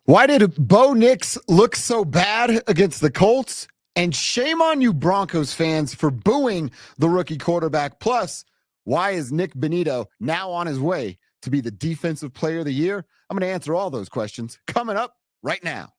Why did Bo Nix look so bad against the Colts? And shame on you Broncos fans for booing the rookie quarterback. Plus, why is Nik Bonitto now on his way to be the defensive player of the year? I'm going to answer all those questions coming up right now.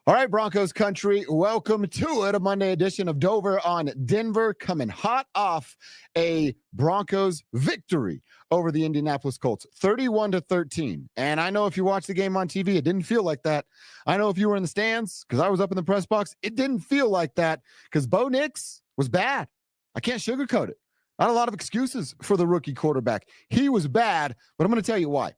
All right, Broncos country, welcome to it, a Monday edition of Dover on Denver, coming hot off a Broncos victory over the Indianapolis Colts, 31-13. And I know if you watched the game on TV, it didn't feel like that. I know if you were in the stands, because I was up in the press box, it didn't feel like that because Bo Nix was bad. I can't sugarcoat it. Not a lot of excuses for the rookie quarterback. He was bad, but I'm going to tell you why.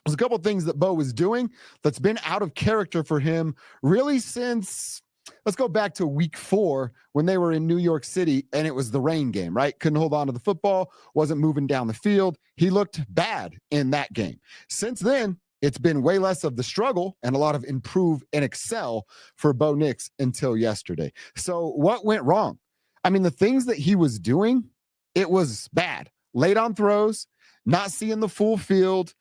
There's a couple of things that Bo was doing that's been out of character for him really since, let's go back to week 4 when they were in New York City and it was the rain game, right? Couldn't hold on to the football, wasn't moving down the field. He looked bad in that game. Since then, it's been way less of the struggle and a lot of improve and excel for Bo Nix until yesterday. So what went wrong? I mean, the things that he was doing, it was bad. Late on throws, not seeing the full field.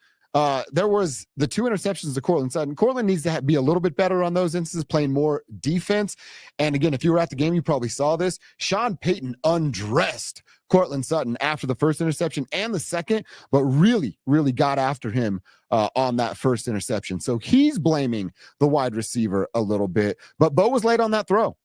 There was the 2 interceptions to Courtland Sutton. Courtland needs to be a little bit better on those instances, playing more defense. And again, if you were at the game, you probably saw this. Sean Payton undressed Courtland Sutton after the first interception and the second, but really, really got after him on that first interception. So he's blaming the wide receiver a little bit, but Bo was late on that throw.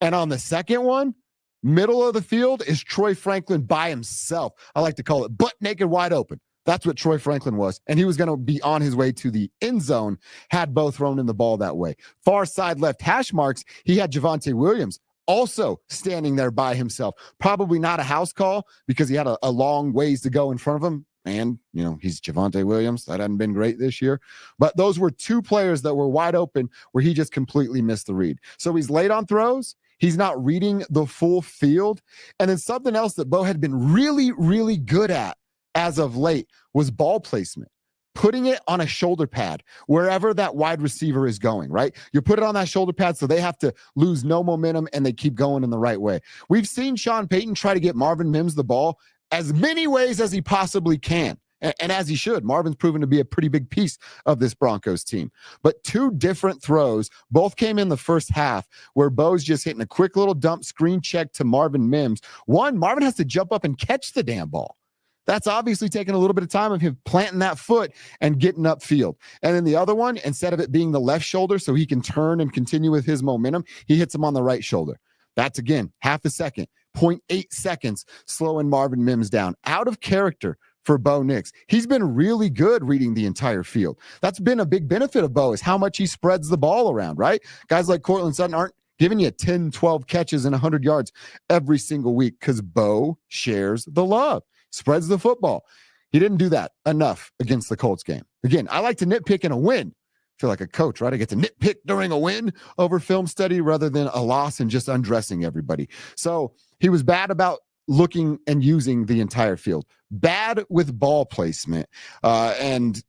And on the second one, middle of the field is Troy Franklin by himself. I like to call it butt naked wide open. That's what Troy Franklin was. And he was going to be on his way to the end zone had Bo thrown in the ball that way. Far side left hash marks, he had Javonte Williams also standing there by himself. Probably not a house call because he had a long ways to go in front of him. And, you know, he's Javonte Williams. That hadn't been great this year. But those were 2 players that were wide open where he just completely missed the read. So he's late on throws. He's not reading the full field. And then something else that Bo had been really, really good at as of late was ball placement, putting it on a shoulder pad wherever that wide receiver is going, right? You put it on that shoulder pad so they have to lose no momentum and they keep going in the right way. We've seen Sean Payton try to get Marvin Mims the ball as many ways as he possibly can. And as he should. Marvin's proven to be a pretty big piece of this Broncos team. But 2 different throws, both came in the first half, where Bo's just hitting a quick little dump screen check to Marvin Mims. One, Marvin has to jump up and catch the damn ball. That's obviously taking a little bit of time of him planting that foot and getting upfield. And then the other one, instead of it being the left shoulder so he can turn and continue with his momentum, he hits him on the right shoulder. That's, again, half a second, 0.8 seconds, slowing Marvin Mims down. Out of character for Bo Nix. He's been really good reading the entire field. That's been a big benefit of Bo, is how much he spreads the ball around, right? Guys like Courtland Sutton aren't giving you 10, 12 catches and 100 yards every single week because Bo shares the love, spreads the football. He didn't do that enough against the Colts game. Again, I like to nitpick in a win. I feel like a coach, right? I get to nitpick during a win over film study rather than a loss and just undressing everybody. So he was bad about looking and using the entire field, bad with ball placement, and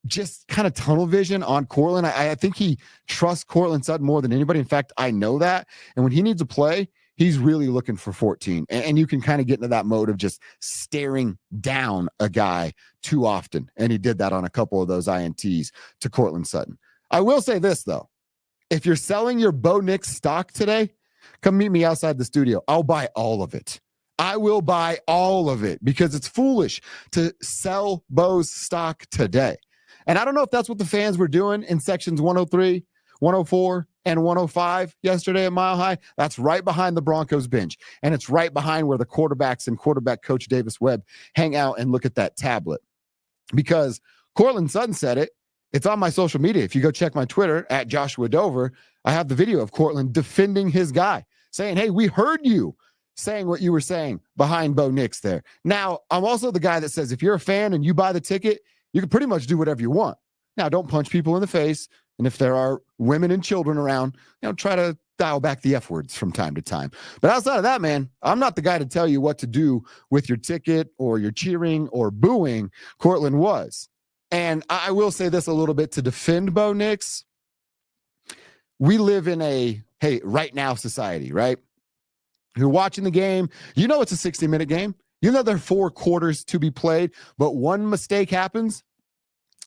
just kind of tunnel vision on Courtland. I think he trusts Courtland Sutton more than anybody. In fact, I know that. And when he needs a play, he's really looking for 14. And you can kind of get into that mode of just staring down a guy too often. And he did that on a couple of those INTs to Courtland Sutton. I will say this, though. If you're selling your Bo Nix stock today, come meet me outside the studio. I'll buy all of it. I will buy all of it because it's foolish to sell Bo's stock today. And I don't know if that's what the fans were doing in sections 103, 104, and 105 yesterday at Mile High. That's right behind the Broncos bench. And it's right behind where the quarterbacks and quarterback coach Davis Webb hang out and look at that tablet. Because Courtland Sutton said it. It's on my social media. If you go check my Twitter at Joshua Dover, I have the video of Courtland defending his guy, saying, hey, we heard you saying what you were saying behind Bo Nix there. Now, I'm also the guy that says if you're a fan and you buy the ticket, you can pretty much do whatever you want. Now, don't punch people in the face. And if there are women and children around, try to dial back the F words from time to time. But outside of that, man, I'm not the guy to tell you what to do with your ticket or your cheering or booing. Courtland was. And I will say this a little bit to defend Bo Nix. We live in a, hey, right now society, right? You're watching the game. You know it's a 60-minute game. You know, there are 4 quarters to be played, but one mistake happens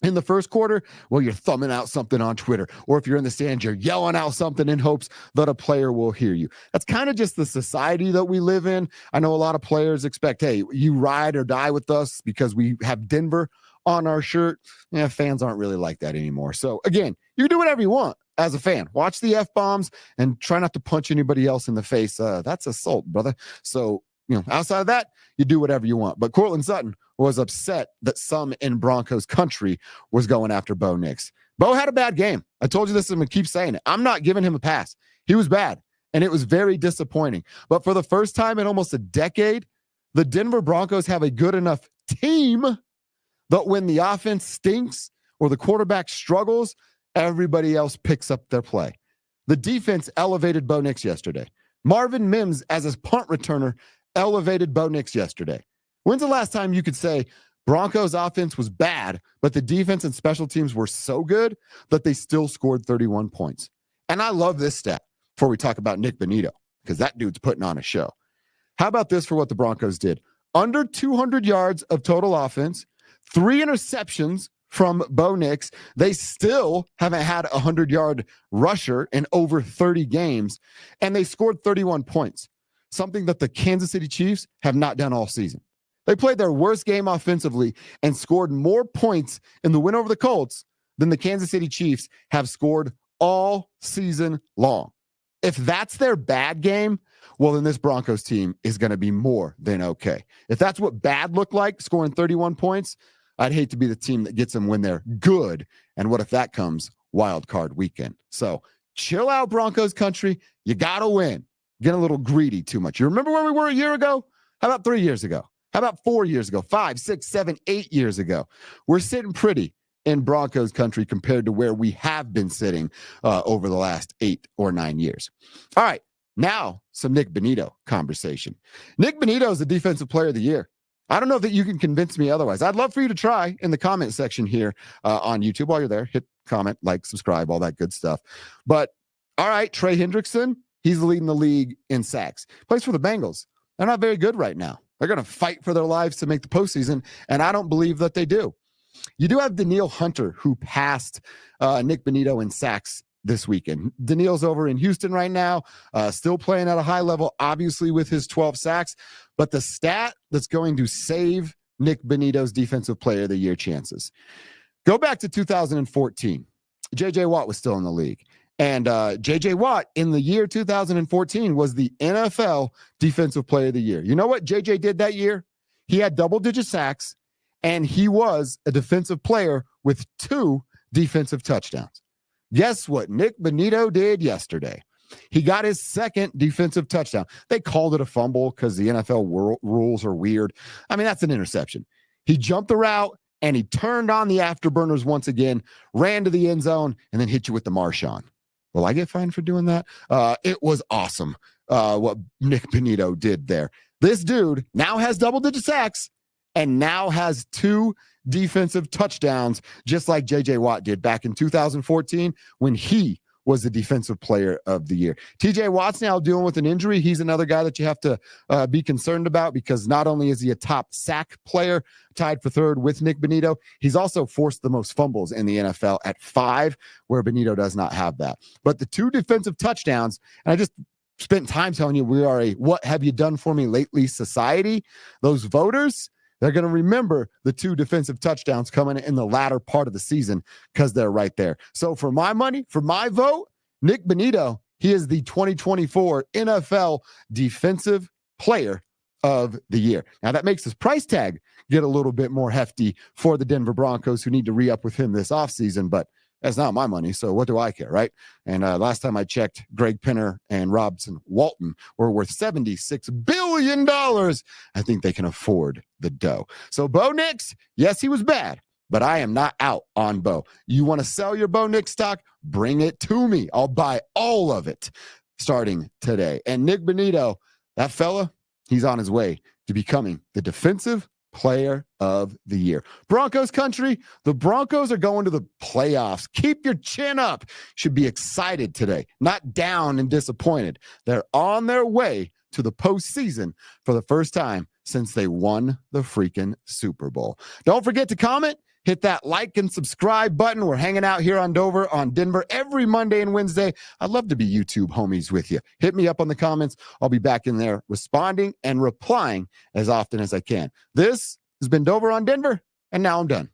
in the first quarter, well, you're thumbing out something on Twitter. Or if you're in the stands, you're yelling out something in hopes that a player will hear you. That's kind of just the society that we live in. I know a lot of players expect, hey, you ride or die with us because we have Denver on our shirt. Yeah, fans aren't really like that anymore. So again, you can do whatever you want as a fan. Watch the F-bombs and try not to punch anybody else in the face. That's assault, brother. So, outside of that, you do whatever you want. But Courtland Sutton was upset that some in Broncos country was going after Bo Nix. Bo had a bad game. I told you this, I'm going to keep saying it. I'm not giving him a pass. He was bad, and it was very disappointing. But for the first time in almost a decade, the Denver Broncos have a good enough team that when the offense stinks or the quarterback struggles, everybody else picks up their play. The defense elevated Bo Nix yesterday. Marvin Mims, as his punt returner, elevated Bo Nix yesterday. When's the last time you could say Broncos offense was bad, but the defense and special teams were so good that they still scored 31 points? And I love this stat before we talk about Nik Bonitto, because that dude's putting on a show. How about this for what the Broncos did? Under 200 yards of total offense, 3 interceptions from Bo Nix. They still haven't had a 100-yard rusher in over 30 games, and they scored 31 points. Something that the Kansas City Chiefs have not done all season. They played their worst game offensively and scored more points in the win over the Colts than the Kansas City Chiefs have scored all season long. If that's their bad game, well, then this Broncos team is going to be more than okay. If that's what bad looked like, scoring 31 points, I'd hate to be the team that gets them when they're good. And what if that comes wild card weekend? So chill out, Broncos country. You got to win. Get a little greedy too much. You remember where we were a year ago? How about 3 years ago? How about 4 years ago? 5, 6, 7, 8 years ago? We're sitting pretty in Broncos country compared to where we have been sitting over the last 8 or 9 years. All right, now some Nik Bonitto conversation. Nik Bonitto is the defensive player of the year. I don't know that you can convince me otherwise. I'd love for you to try in the comment section here on YouTube while you're there. Hit comment, like, subscribe, all that good stuff. But all right, Trey Hendrickson, he's leading the league in sacks. Plays for the Bengals. They're not very good right now. They're going to fight for their lives to make the postseason, and I don't believe that they do. You do have Danielle Hunter, who passed Nik Bonitto in sacks this weekend. Danielle's over in Houston right now, still playing at a high level, obviously with his 12 sacks. But the stat that's going to save Nik Bonitto's Defensive Player of the Year chances. Go back to 2014. J.J. Watt was still in the league. And J.J. Watt in the year 2014 was the NFL Defensive Player of the Year. You know what J.J. did that year? He had double-digit sacks, and he was a defensive player with 2 defensive touchdowns. Guess what Nik Bonitto did yesterday? He got his 2nd defensive touchdown. They called it a fumble because the NFL rules are weird. I mean, that's an interception. He jumped the route, and he turned on the afterburners once again, ran to the end zone, and then hit you with the Marshawn. Will I get fined for doing that? It was awesome what Nik Bonitto did there. This dude now has double-digit sacks and now has 2 defensive touchdowns, just like J.J. Watt did back in 2014 when he was the Defensive Player of the Year. T.J. Watt's now dealing with an injury. He's another guy that you have to be concerned about because not only is he a top sack player, tied for 3rd with Nik Bonitto, he's also forced the most fumbles in the NFL at 5, where Bonitto does not have that. But the 2 defensive touchdowns, and I just spent time telling you we are a what have you done for me lately society. Those voters, they're going to remember the 2 defensive touchdowns coming in the latter part of the season because they're right there. So for my money, for my vote, Nik Bonitto, he is the 2024 NFL Defensive Player of the Year. Now that makes his price tag get a little bit more hefty for the Denver Broncos, who need to re-up with him this offseason, but that's not my money, so what do I care, right? And last time I checked, Greg Penner and Robson Walton were worth $76 billion. I think they can afford the dough. So Bo Nix, yes, he was bad, but I am not out on Bo. You want to sell your Bo Nix stock? Bring it to me. I'll buy all of it starting today. And Nik Bonitto, that fella, he's on his way to becoming the Defensive Player of the Year. Broncos country, the Broncos are going to the playoffs. Keep your chin up. Should be excited today, not down and disappointed. They're on their way to the postseason for the first time since they won the freaking Super Bowl. Don't forget to comment. Hit that like and subscribe button. We're hanging out here on Dover on Denver every Monday and Wednesday. I'd love to be YouTube homies with you. Hit me up on the comments. I'll be back in there responding and replying as often as I can. This has been Dover on Denver, and now I'm done.